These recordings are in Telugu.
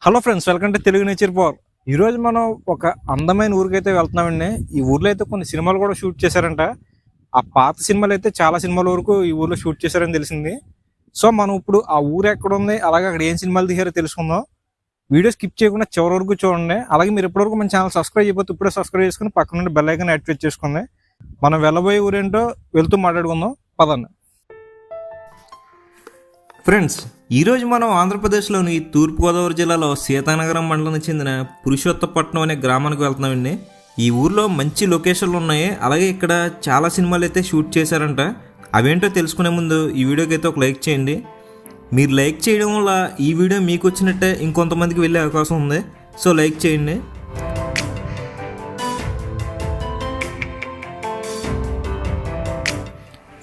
Hello friends, welcome to Telugu nature power. ఈరోజు మనం ఒక అందమైన ఊరికైతే వెళ్తున్నామండి. ఈ ఊర్లో అయితే కొన్ని సినిమాలు కూడా షూట్ చేశారంట. ఆ పాత సినిమాలు అయితే చాలా సినిమాల వరకు ఈ ఊర్లో షూట్ చేశారని తెలిసింది. సో మనం ఇప్పుడు ఆ ఊరు ఎక్కడ ఉంది, అలాగే అక్కడ ఏం సినిమాలు తీశారో తెలుసుకుందాం. వీడియో స్కిప్ చేయకుండా చివరి వరకు చూడండి. అలాగే మీరు ఇప్పటివరకు మన ఛానల్ సబ్స్క్రైబ్ చేయకపోతే ఇప్పుడే సబ్స్క్రైబ్ చేసుకుని పక్కన నుండి బెల్ ఐకాన్ యాక్టివేట్ చేసుకోండి. మనం వెళ్ళబోయే ఊరేంటో వెళ్తూ మాట్లాడుకుందాం పదండి. ఫ్రెండ్స్, ఈరోజు మనం ఆంధ్రప్రదేశ్లోని తూర్పుగోదావరి జిల్లాలో సీతానగరం మండలానికి చెందిన పురుషోత్తపట్నం అనే గ్రామానికి వెళ్తున్నామండి. ఈ ఊర్లో మంచి లొకేషన్లు ఉన్నాయి. అలాగే ఇక్కడ చాలా సినిమాలు అయితే షూట్ చేశారంట. అవేంటో తెలుసుకునే ముందు ఈ వీడియోకి అయితే ఒక లైక్ చేయండి. మీరు లైక్ చేయడం వల్ల ఈ వీడియో మీకు వచ్చినట్టే ఇంకొంతమందికి వెళ్ళే అవకాశం ఉంది. సో లైక్ చేయండి.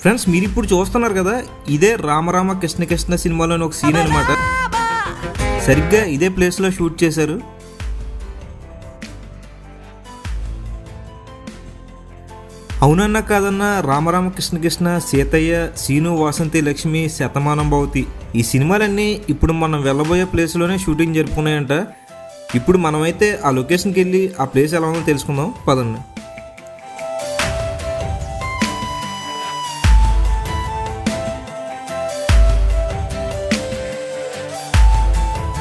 ఫ్రెండ్స్, మీరు ఇప్పుడు చూస్తున్నారు కదా, ఇదే రామరామ కృష్ణ కృష్ణ సినిమాలోని ఒక సీన్ అనమాట. సరిగ్గా ఇదే ప్లేస్లో షూట్ చేశారు. అవునన్నా కాదన్నా, రామరామ కృష్ణ కృష్ణ, సీతయ్య, సీను, వాసంతి, లక్ష్మి, శతమానం భవతి ఈ సినిమాలన్నీ ఇప్పుడు మనం వెళ్ళబోయే ప్లేస్లోనే షూటింగ్ జరుపుకున్నాయంట. ఇప్పుడు మనమైతే ఆ లొకేషన్కి వెళ్ళి ఆ ప్లేస్ ఎలా ఉందో తెలుసుకుందాం పదండి.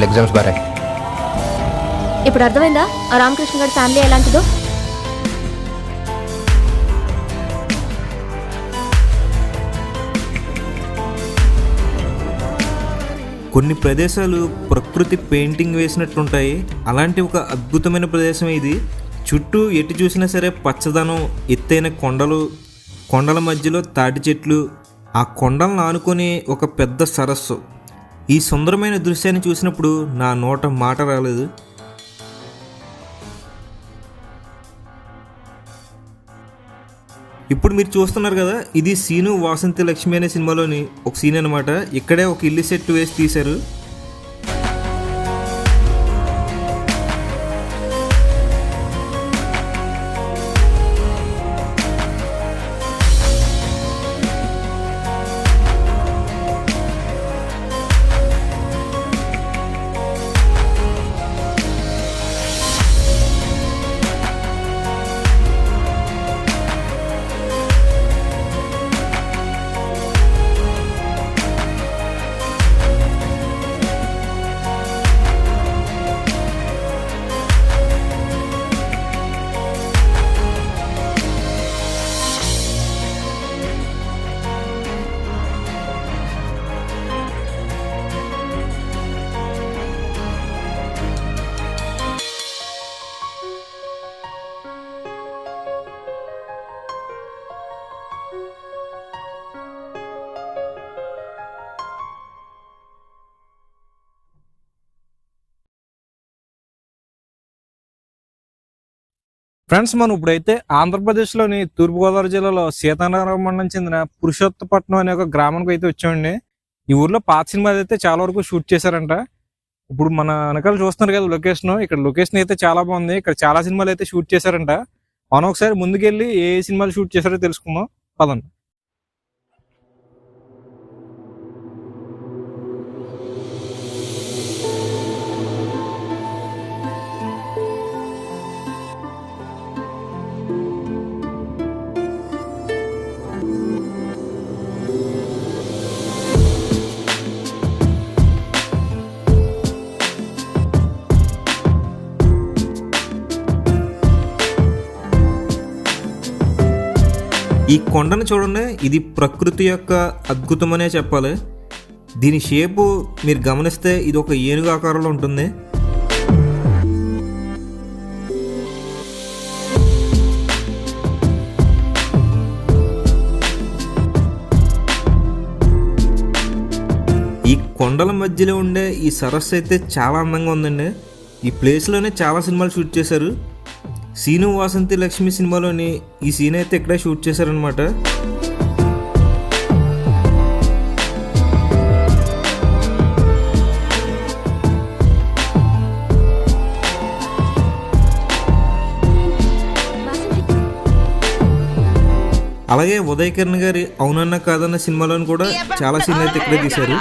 ఎగ్జామ్స్ బాగా ఇప్పుడు అర్థమైందా ఆ రామకృష్ణ గారి ఫ్యామిలీ ఎలాంటిదో? కొన్ని ప్రదేశాలు ప్రకృతి పెయింటింగ్ వేసినట్లుంటాయి. అలాంటి ఒక అద్భుతమైన ప్రదేశం ఇది. చుట్టూ ఎటు చూసినా సరే పచ్చదనం, ఎత్తైన కొండలు, కొండల మధ్యలో తాటి చెట్లు, ఆ కొండలను ఆనుకొని ఒక పెద్ద సరస్సు. ఈ సుందరమైన దృశ్యాన్ని చూసినప్పుడు నా నోట మాట రాలేదు. ఇప్పుడు మీరు చూస్తున్నారు కదా, ఇది సీను, వాసంతి, లక్ష్మి అనే సినిమాలోని ఒక సీన్ అనమాట. ఇక్కడే ఒక ఇల్లు సెట్ వేసి తీశారు. ఫ్రెండ్స్, మనం ఇప్పుడైతే ఆంధ్రప్రదేశ్లోని తూర్పుగోదావరి జిల్లాలో సీతానగరం మండలం చెందిన పురుషోత్తపట్నం అనే ఒక గ్రామానికి అయితే వచ్చామండి. ఈ ఊర్లో పాత సినిమాలు అయితే చాలా వరకు షూట్ చేశారంట. ఇప్పుడు మన వెనకాల చూస్తున్నారు కదా లొకేషన్. ఇక్కడ లొకేషన్ అయితే చాలా బాగుంది. ఇక్కడ చాలా సినిమాలు అయితే షూట్ చేశారంట. మనం ఒకసారి ముందుకెళ్ళి ఏ సినిమాలు షూట్ చేశారో తెలుసుకుందాం పదండి. ఈ కొండను చూడండి, ఇది ప్రకృతి యొక్క అద్భుతమనే చెప్పాలి. దీని షేపు మీరు గమనిస్తే ఇది ఒక ఏనుగు ఆకారంలో ఉంటుంది. ఈ కొండల మధ్యలో ఉండే ఈ సరస్సు అయితే చాలా అందంగా ఉందండి. ఈ ప్లేస్లోనే చాలా సినిమాలు షూట్ చేశారు. సీను, వాసంతి, లక్ష్మి సినిమాలోని ఈ సీన్ అయితే ఇక్కడే షూట్ చేశారనమాట. అలాగే ఉదయ్ కిరణ్ గారి అవునన్నా కాదన్న సినిమాలోని కూడా చాలా సీన్లు అయితే ఇక్కడే తీశారు.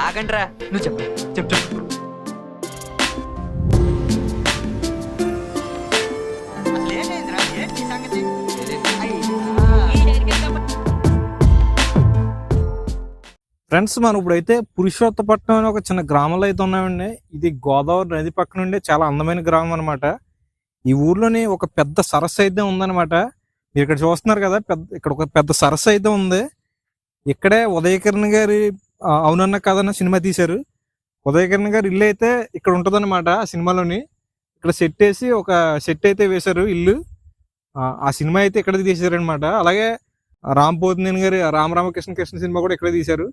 ఫ్రెండ్స్, మనం ఇప్పుడైతే పురుషోత్తపట్నం అనే ఒక చిన్న గ్రామంలో అయితే ఉన్నామండి. ఇది గోదావరి నది పక్కన ఉండే చాలా అందమైన గ్రామం అనమాట. ఈ ఊర్లోని ఒక పెద్ద సరస్సు అయితే ఉందన్నమాట. మీరు ఇక్కడ చూస్తున్నారు కదా, ఇక్కడ ఒక పెద్ద సరస్సు అయితే ఉంది. ఇక్కడే ఉదయకిరణ్ గారి అవునన్న కాదన్న సినిమా తీశారు. ఉదయకిరణ్ గారి ఇల్లు అయితే ఇక్కడ ఉంటుందన్నమాట. ఆ సినిమాలోని ఇక్కడ సెట్ వేసి ఒక సెట్ అయితే వేశారు ఇల్లు. ఆ సినిమా అయితే ఇక్కడ తీశారనమాట. అలాగే రామ్ పోతినేని గారి రామకృష్ణ సినిమా కూడా ఇక్కడే తీశారు.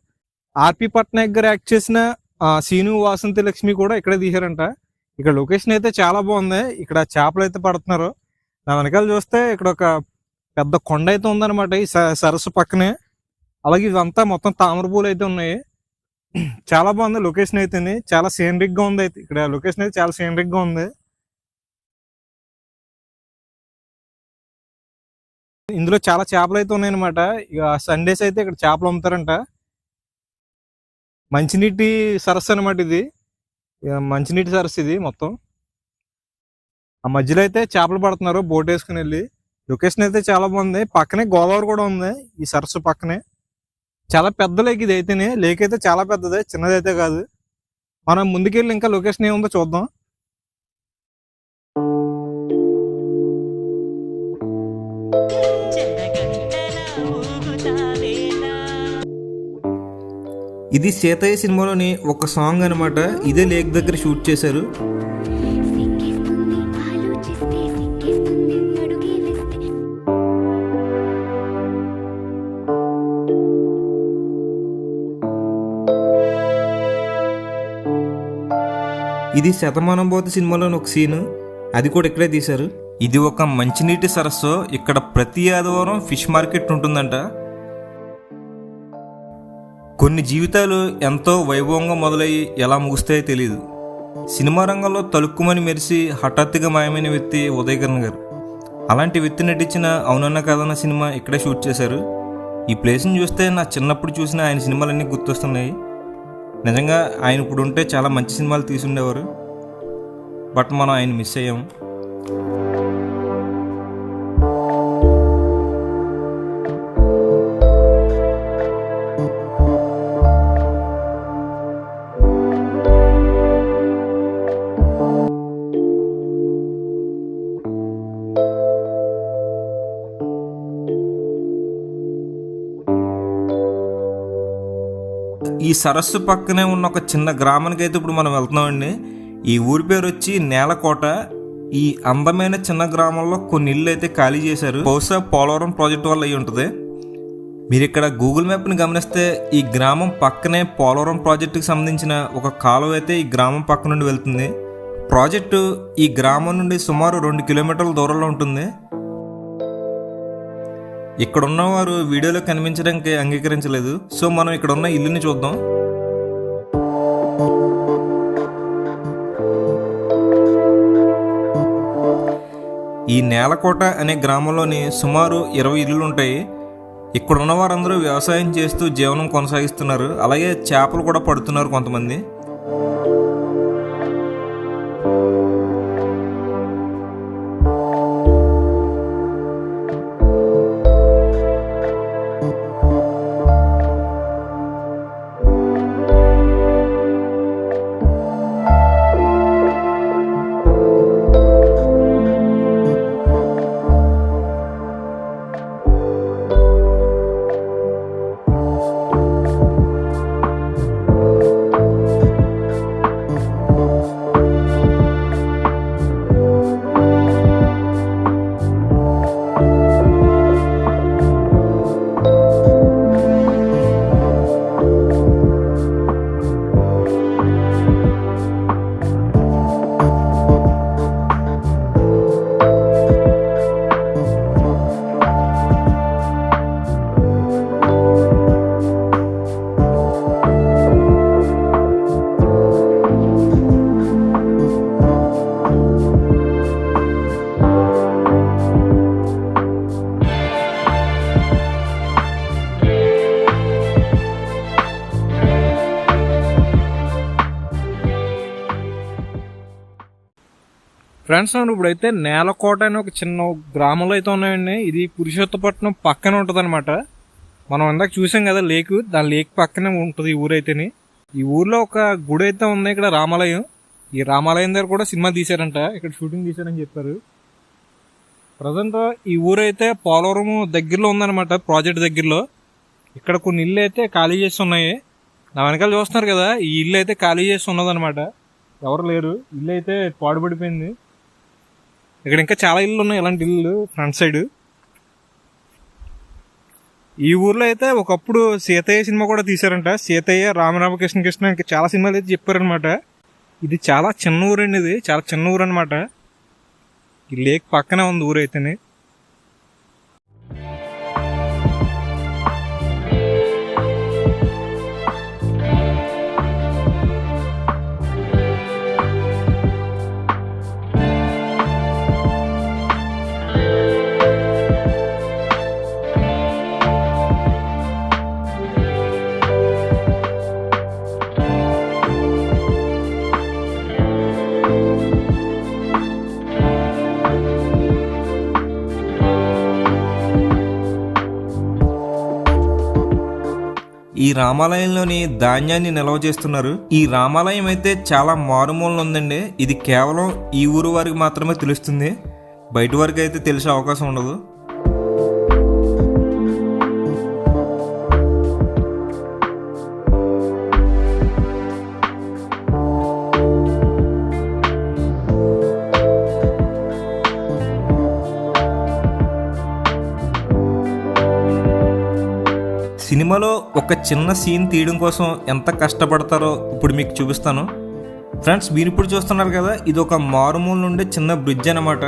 ఆర్పి పట్నాయక్ గారు యాక్ట్ చేసిన సీను వాసంతి లక్ష్మి కూడా ఇక్కడే తీశారంట. ఇక్కడ లొకేషన్ అయితే చాలా బాగుంది. ఇక్కడ చేపలు అయితే పడుతున్నారు. నా వెనకాల చూస్తే ఇక్కడ ఒక పెద్ద కొండ అయితే ఉందన్నమాట ఈ సరస్సు పక్కనే. అలాగే ఇదంతా మొత్తం తామర పూలు అయితే ఉన్నాయి. చాలా బాగుంది లొకేషన్ అయితే. చాలా సీనరిక్ గా ఉంది. అయితే ఇక్కడ లొకేషన్ అయితే చాలా సీనరిక్ గా ఉంది. ఇందులో చాలా చేపలు అయితే ఉన్నాయన్నమాట. ఇక సండేస్ అయితే ఇక్కడ చేపలు అమ్ముతారంట. మంచినీటి సరస్సు అనమాట ఇది. మంచినీటి సరస్సు ఇది మొత్తం. ఆ మధ్యలో అయితే చేపలు పడుతున్నారు బోట్ వేసుకుని వెళ్ళి. లొకేషన్ అయితే చాలా బాగుంది. పక్కనే గోదావరి కూడా ఉంది ఈ సరస్సు పక్కనే. చాలా పెద్ద లేక్ ఇది అయితేనే. లేక్ అయితే చాలా పెద్దదే, చిన్నదైతే కాదు. మనం ముందుకెళ్ళి ఇంకా లొకేషన్ ఏముందో చూద్దాం. ఇది సీతయ్య సినిమాలోని ఒక సాంగ్ అనమాట. ఇదే లేక్ దగ్గర షూట్ చేశారు. ఇది శతమానం భవతి సినిమాలోని ఒక సీను. అది కూడా ఇక్కడే తీశారు. ఇది ఒక మంచినీటి సరస్సు. ఇక్కడ ప్రతి ఆదివారం ఫిష్ మార్కెట్ ఉంటుందంట. కొన్ని జీవితాలు ఎంతో వైభవంగా మొదలయ్యి ఎలా ముగుస్తాయో తెలియదు. సినిమా రంగంలో తలుక్కుమని మెరిసి హఠాత్తుగా మాయమైన వ్యక్తి ఉదయకిరణ్ గారు. అలాంటి వ్యక్తి నటించిన అవునన్న కాదన్న సినిమా ఇక్కడే షూట్ చేశారు. ఈ ప్లేస్ని చూస్తే నా చిన్నప్పుడు చూసిన ఆయన సినిమాలన్నీ గుర్తొస్తున్నాయి. నిజంగా ఆయన ఇప్పుడు ఉంటే చాలా మంచి సినిమాలు తీసుండేవారు. బట్ మనం ఆయన మిస్ అయ్యాము. ఈ సరస్సు పక్కనే ఉన్న ఒక చిన్న గ్రామానికి అయితే ఇప్పుడు మనం వెళ్తున్నామండి. ఈ ఊరి పేరు వచ్చి నేలకోట. ఈ అందమైన చిన్న గ్రామంలో కొన్ని ఇళ్ళు అయితే ఖాళీ చేశారు. బహుశా పోలవరం ప్రాజెక్టు వల్ల అయి ఉంటుంది. మీరు ఇక్కడ గూగుల్ మ్యాప్ని గమనిస్తే ఈ గ్రామం పక్కనే పోలవరం ప్రాజెక్టుకి సంబంధించిన ఒక కాలువ అయితే ఈ గ్రామం పక్క నుండి వెళ్తుంది. ప్రాజెక్టు ఈ గ్రామం నుండి సుమారు 2 కిలోమీటర్ల దూరంలో ఉంటుంది. ఇక్కడ ఉన్నవారు వీడియోలో కనిపించడానికి అంగీకరించలేదు. సో మనం ఇక్కడ ఉన్న ఇల్లుని చూద్దాం. ఈ నేలకోట అనే గ్రామంలోని సుమారు 20 ఇల్లులు ఉంటాయి. ఇక్కడ ఉన్న వారందరూ వ్యవసాయం చేస్తూ జీవనం కొనసాగిస్తున్నారు. అలాగే చేపలు కూడా పడుతున్నారు కొంతమంది. ఫ్రెండ్స్, మనం ఇప్పుడైతే నేలకోట అనే ఒక చిన్న గ్రామంలో అయితే ఉన్నాయండి. ఇది పురుషోత్తపట్నం పక్కన ఉంటుంది అనమాట. మనం ఇందాక చూసాం కదా లేక్, దాని లేక్ పక్కనే ఉంటుంది ఈ ఊరైతేని. ఈ ఊర్లో ఒక గుడి అయితే ఉంది, ఇక్కడ రామాలయం. ఈ రామాలయం దగ్గర కూడా సినిమా తీశారంట, ఇక్కడ షూటింగ్ తీశారని చెప్పారు. ప్రజెంట్ ఈ ఊరైతే పోలవరం దగ్గరలో ఉందన్నమాట, ప్రాజెక్ట్ దగ్గరలో. ఇక్కడ కొన్ని ఇల్లు అయితే ఖాళీ చేసి ఉన్నాయి. నా వెనకాల చూస్తున్నారు కదా, ఈ ఇల్లు అయితే ఖాళీ చేసి ఉన్నదన్నమాట, ఎవరు లేరు. ఇల్లు అయితే పాడుపడిపోయింది. ఇక్కడ ఇంకా చాలా ఇల్లు ఉన్నాయి, ఇలాంటి ఇల్లు ఫ్రంట్ సైడ్. ఈ ఊర్లో అయితే ఒకప్పుడు సీతయ్య సినిమా కూడా తీశారంట. సీతయ్య, రామకృష్ణ ఇంకా చాలా సినిమాలు అయితే చెప్పారనమాట. ఇది చాలా చిన్న ఊరు అండి, ఇది చాలా చిన్న ఊరు అనమాట. ఈ లేక్ పక్కనే ఉంది ఊరు అయితేనే. ఈ రామాలయంలోని ధాన్యాన్ని నిల్వ చేస్తున్నారు. ఈ రామాలయం అయితే చాలా మారుమూలలో ఉందండి. ఇది కేవలం ఈ ఊరు వారికి మాత్రమే తెలుస్తుంది, బయట వారికి అయితే తెలిసే అవకాశం ఉండదు. సినిమాలో ఒక చిన్న సీన్ తీయడం కోసం ఎంత కష్టపడతారో ఇప్పుడు మీకు చూపిస్తాను. ఫ్రెండ్స్, మీరు ఇప్పుడు చూస్తున్నారు కదా, ఇది ఒక మారుమూల నుండి చిన్న బ్రిడ్జ్ అన్నమాట.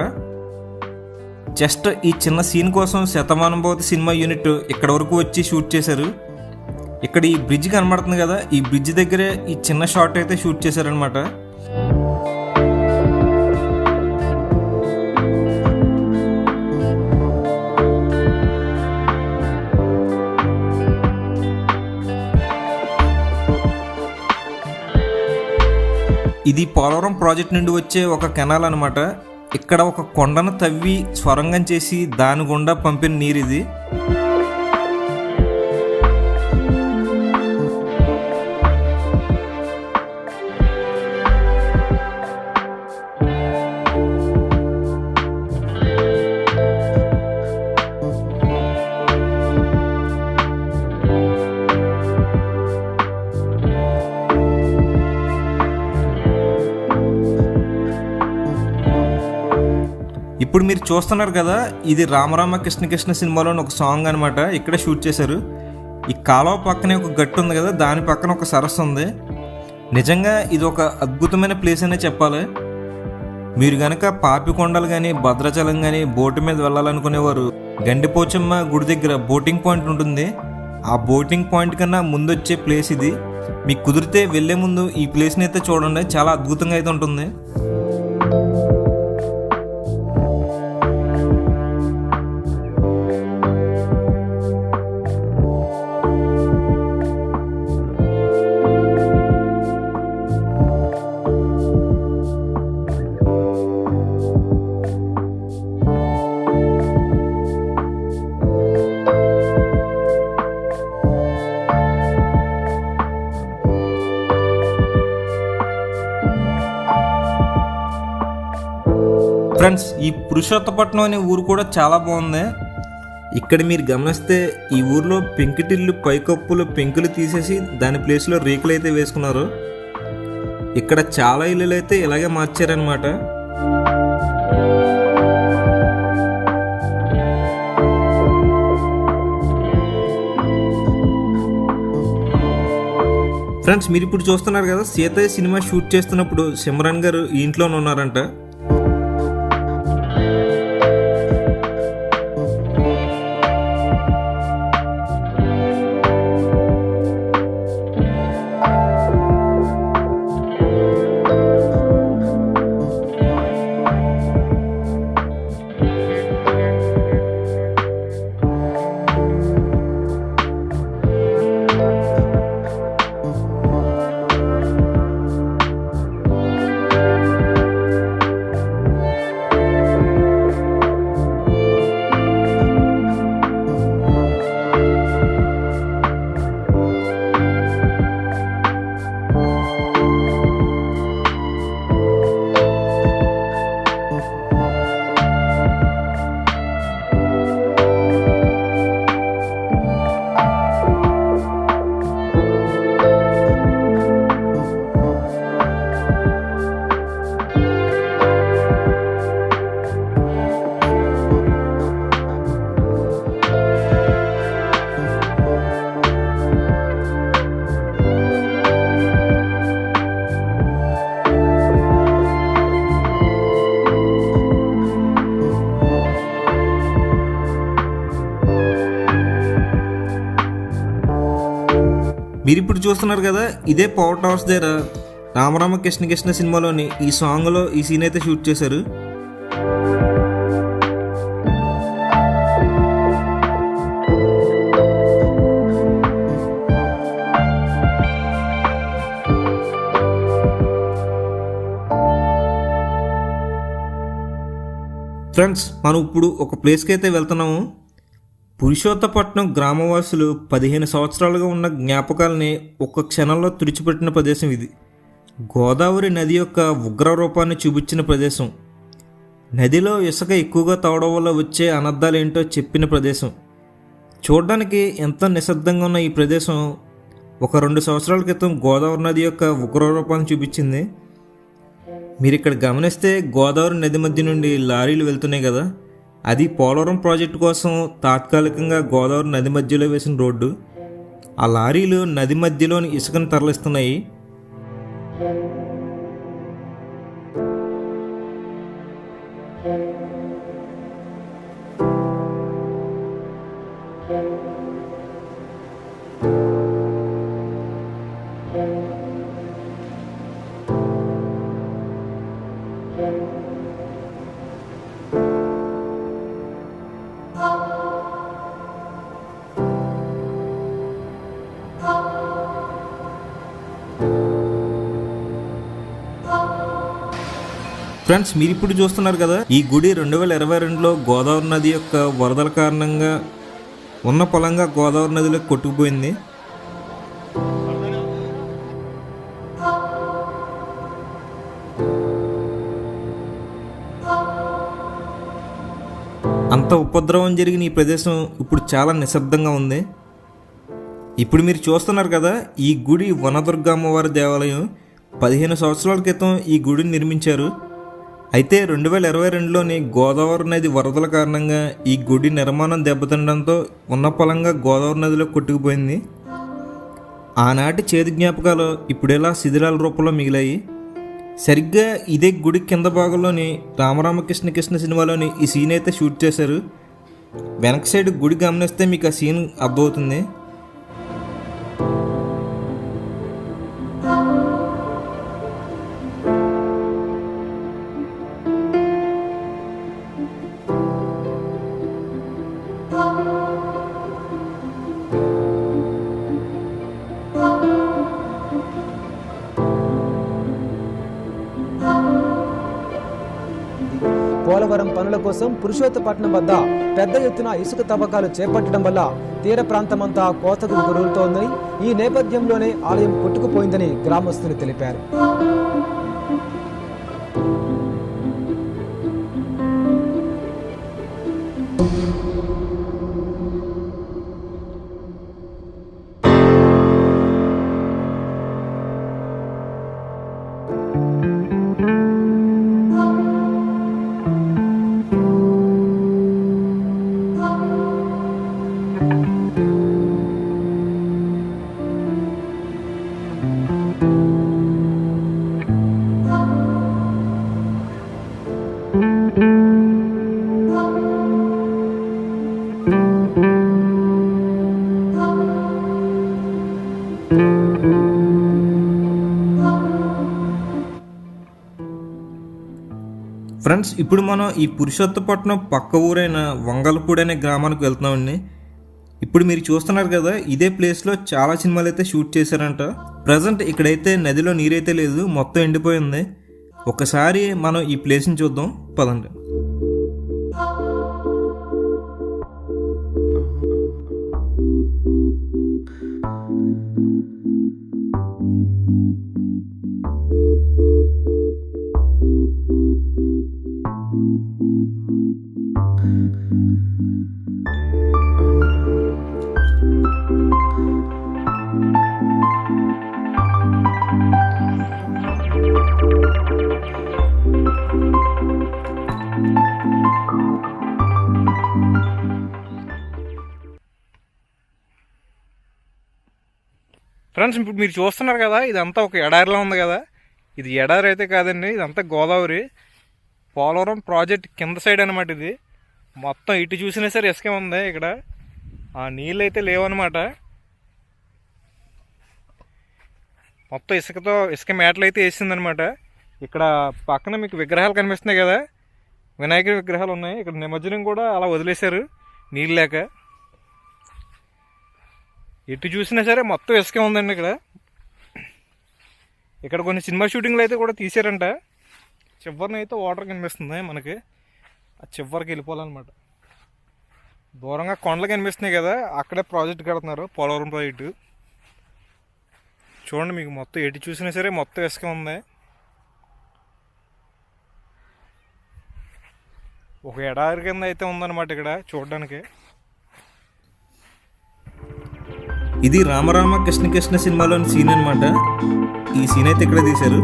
జస్ట్ ఈ చిన్న సీన్ కోసం శతమానం భవతి సినిమా యూనిట్ ఇక్కడ వరకు వచ్చి షూట్ చేశారు. ఇక్కడ ఈ బ్రిడ్జ్ కనబడుతుంది కదా, ఈ బ్రిడ్జ్ దగ్గరే ఈ చిన్న షాట్ అయితే షూట్ చేశారనమాట. ఇది పోలవరం ప్రాజెక్ట్ నుండి వచ్చే ఒక కెనాల్ అనమాట. ఇక్కడ ఒక కొండను తవ్వి స్వరంగం చేసి దాని గుండా పంపిన నీరు ఇది. ఇప్పుడు మీరు చూస్తున్నారు కదా, ఇది కృష్ణ సినిమాలోని ఒక సాంగ్ అనమాట. ఇక్కడే షూట్ చేశారు. ఈ కాలువ పక్కనే ఒక గట్టు ఉంది కదా, దాని పక్కన ఒక సరస్సు ఉంది. నిజంగా ఇది ఒక అద్భుతమైన ప్లేస్ అనే చెప్పాలి. మీరు కనుక పాపికొండలు కానీ భద్రాచలం కానీ బోటు మీద వెళ్ళాలనుకునేవారు, గండిపోచమ్మ గుడి దగ్గర బోటింగ్ పాయింట్ ఉంటుంది. ఆ బోటింగ్ పాయింట్ కన్నా ముందు వచ్చే ప్లేస్ ఇది. మీకు కుదిరితే వెళ్ళే ముందు ఈ ప్లేస్ని అయితే చూడండి, చాలా అద్భుతంగా అయితే ఉంటుంది. ఫ్రెండ్స్, ఈ పురుషోత్తపట్నం అనే ఊరు కూడా చాలా బాగుంది. ఇక్కడ మీరు గమనిస్తే ఈ ఊర్లో పెంకుటిల్లు పైకప్పులు పెంకులు తీసేసి దాని ప్లేస్లో రేకులు అయితే వేసుకున్నారు. ఇక్కడ చాలా ఇల్లులు అయితే ఇలాగే మార్చారనమాట. ఫ్రెండ్స్, మీరు ఇప్పుడు చూస్తున్నారు కదా, సీతయ్య సినిమా షూట్ చేస్తున్నప్పుడు సిమ్రాన్ గారు ఈ ఇంట్లోనే ఉన్నారంట. మీరు ఇప్పుడు చూస్తున్నారు కదా, ఇదే పవర్ టవర్స్ దగ్గర రామరామ కృష్ణ కృష్ణ సినిమాలోని ఈ సాంగ్లో ఈ సీన్ అయితే షూట్ చేశారు. ఫ్రెండ్స్, మనం ఇప్పుడు ఒక ప్లేస్కి అయితే వెళ్తున్నాము. పురుషోత్తపట్నం గ్రామవాసులు 15 సంవత్సరాలుగా ఉన్న జ్ఞాపకాలని ఒక్క క్షణంలో తుడిచిపెట్టిన ప్రదేశం ఇది. గోదావరి నది యొక్క ఉగ్ర రూపాన్ని చూపించిన ప్రదేశం, నదిలో ఇసుక ఎక్కువగా తవ్వడం వల్ల వచ్చే అనర్థాలు ఏంటో చెప్పిన ప్రదేశం. చూడడానికి ఎంతో నిశ్శబ్దంగా ఉన్న ఈ ప్రదేశం ఒక 2 సంవత్సరాల క్రితం గోదావరి నది యొక్క ఉగ్ర రూపాన్ని చూపించింది. మీరు ఇక్కడ గమనిస్తే గోదావరి నది మధ్య నుండి లారీలు వెళ్తున్నాయి కదా, అది పోలవరం ప్రాజెక్టు కోసం తాత్కాలికంగా గోదావరి నది మధ్యలో వేసిన రోడ్డు. ఆ లారీలు నది మధ్యలోని ఇసుకను తరలిస్తున్నాయి. ఫ్రెండ్స్, మీరు ఇప్పుడు చూస్తున్నారు కదా, ఈ గుడి 2022లో గోదావరి నది యొక్క వరదల కారణంగా ఉన్న పొలంగా గోదావరి నదిలో కొట్టుకుపోయింది. అంత ఉపద్రవం జరిగిన ఈ ప్రదేశం ఇప్పుడు చాలా నిశ్శబ్దంగా ఉంది. ఇప్పుడు మీరు చూస్తున్నారు కదా, ఈ గుడి వనదుర్గ అమ్మవారి దేవాలయం. 15 సంవత్సరాల క్రితం ఈ గుడిని నిర్మించారు. అయితే 2022లోని గోదావరి నది వరదల కారణంగా ఈ గుడి నిర్మాణం దెబ్బతినడంతో ఉన్న పొలంగా గోదావరి నదిలో కొట్టుకుపోయింది. ఆనాటి చేదు జ్ఞాపకాలు ఇప్పుడెలా శిథిలాల రూపంలో మిగిలాయి. సరిగ్గా ఇదే గుడి కింద భాగంలోని రామరామకృష్ణ కృష్ణ సినిమాలోని ఈ సీన్ అయితే షూట్ చేశారు. వెనక సైడ్ గుడి గమనిస్తే మీకు ఆ సీన్ అర్థమవుతుంది. పోలవరం పనుల కోసం పురుషోత్తపట్నం వద్ద పెద్ద ఎత్తున ఇసుక తవ్వకాలు చేపట్టడం వల్ల తీర ప్రాంతమంతా కోతకు గురవుతోందని, ఈ నేపథ్యంలోనే ఆలయం కొట్టుకుపోయిందని గ్రామస్తులు తెలిపారు. ఫ్రెండ్స్, ఇప్పుడు మనం ఈ పురుషోత్తపట్నం పక్క ఊరైన వంగలపూడి అనే గ్రామానికి వెళ్తున్నామండి. ఇప్పుడు మీరు చూస్తున్నారు కదా, ఇదే ప్లేస్లో చాలా సినిమాలు అయితే షూట్ చేశారంట. ప్రజెంట్ ఇక్కడైతే నదిలో నీరైతే లేదు, మొత్తం ఎండిపోయింది. ఒకసారి మనం ఈ ప్లేస్ని చూద్దాం, పదండి. ఫ్రెండ్స్, ఇప్పుడు మీరు చూస్తున్నారు కదా, ఇదంతా ఒక ఎడారిలో ఉంది కదా. ఇది ఎడారి అయితే కాదండి, ఇదంతా గోదావరి పోలవరం ప్రాజెక్ట్ కింద సైడ్ అనమాట. ఇది మొత్తం ఇటు చూసినా సరే ఇసుకే ఉంది. ఇక్కడ ఆ నీళ్ళు అయితే లేవన్నమాట. మొత్తం ఇసుక మేటలు అయితే వేసిందనమాట. ఇక్కడ పక్కన మీకు విగ్రహాలు కనిపిస్తున్నాయి కదా, వినాయకుడి విగ్రహాలు ఉన్నాయి. ఇక్కడ నిమజ్జనం కూడా అలా వదిలేశారు నీళ్ళు లేక. ఎటు చూసినా సరే మొత్తం ఇసుకే ఉందండి. ఇక్కడ కొన్ని సినిమా షూటింగ్లు అయితే కూడా తీసారంట. చివరిని అయితే వాటర్ కనిపిస్తుంది మనకి, ఆ చివరికి వెళ్ళిపోవాలన్నమాట. దూరంగా కొండలు కనిపిస్తున్నాయి కదా, అక్కడే ప్రాజెక్ట్ కడుతున్నారు, పోలవరం ప్రాజెక్టు. చూడండి, మీకు మొత్తం ఎటు చూసినా సరే మొత్తం ఇసుక ఉంది. ఒక ఎడారి కింద అయితే ఉందన్నమాట ఇక్కడ చూడడానికి. ఇది రామరామ కృష్ణ కృష్ణ సినిమాలోని సీన్ అనమాట. ఈ సీన్ అయితే ఇక్కడ తీశారు.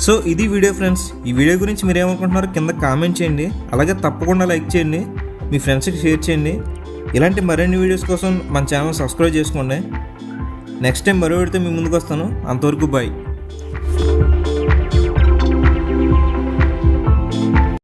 సో ఇది వీడియో ఫ్రెండ్స్. ఈ వీడియో గురించి మీరు ఏమనుకుంటున్నారో కింద కామెంట్ చేయండి. అలాగే తప్పకుండా లైక్ చేయండి, మీ ఫ్రెండ్స్కి షేర్ చేయండి. ఇలాంటి మరిన్ని వీడియోస్ కోసం మన ఛానల్ సబ్స్క్రైబ్ చేసుకోండి. నెక్స్ట్ టైం మరో వీడియోతో మీ ముందుకు వస్తాను. అంతవరకు బాయ్.